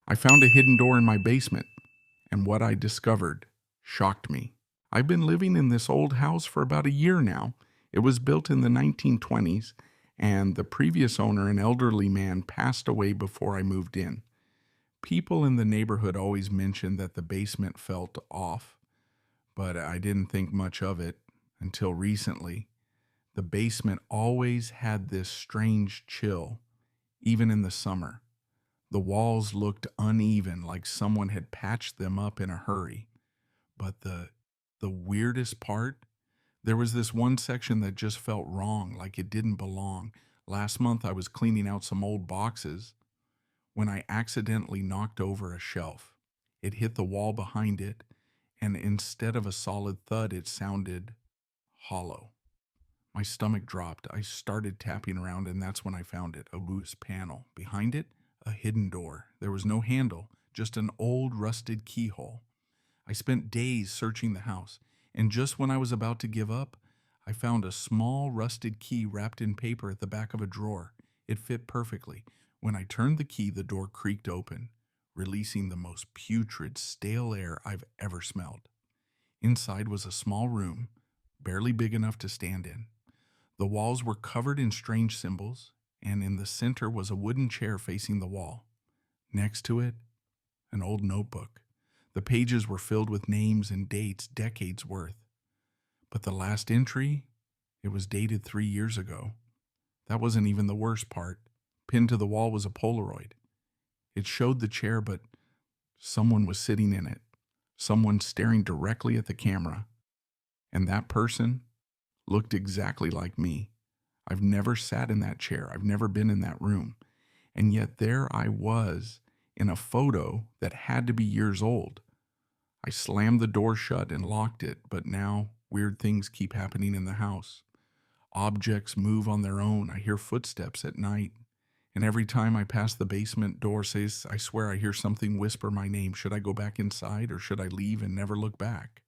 I found a hidden door in my basement, and what I discovered shocked me. I've been living in this old house for about a year now. It was built in the 1920s, and the previous owner, an elderly man, passed away before I moved in. People in the neighborhood always mentioned that the basement felt off, but I didn't think much of it until recently. The basement always had this strange chill, even in the summer. The walls looked uneven, like someone had patched them up in a hurry. But the weirdest part, there was this one section that just felt wrong, like it didn't belong. Last month I was cleaning out some old boxes when I accidentally knocked over a shelf. It hit the wall behind it, and instead of a solid thud, it sounded hollow. My stomach dropped. I started tapping around, and that's when I found it, a loose panel. Behind it, a hidden door. There was no handle, just an old rusted keyhole. I spent days searching the house, and just when I was about to give up, I found a small rusted key wrapped in paper at the back of a drawer. It fit perfectly. When I turned the key, the door creaked open, releasing the most putrid, stale air I've ever smelled. Inside was a small room, barely big enough to stand in. The walls were covered in strange symbols, and in the center was a wooden chair facing the wall. Next to it, an old notebook. The pages were filled with names and dates decades worth. But the last entry, it was dated 3 years ago. That wasn't even the worst part. Pinned to the wall was a Polaroid. It showed the chair, but someone was sitting in it. Someone staring directly at the camera. And that person looked exactly like me. I've never sat in that chair. I've never been in that room. And yet there I was in a photo that had to be years old. I slammed the door shut and locked it, but now weird things keep happening in the house. Objects move on their own. I hear footsteps at night. And every time I pass the basement door, I swear I hear something whisper my name. Should I go back inside or should I leave and never look back?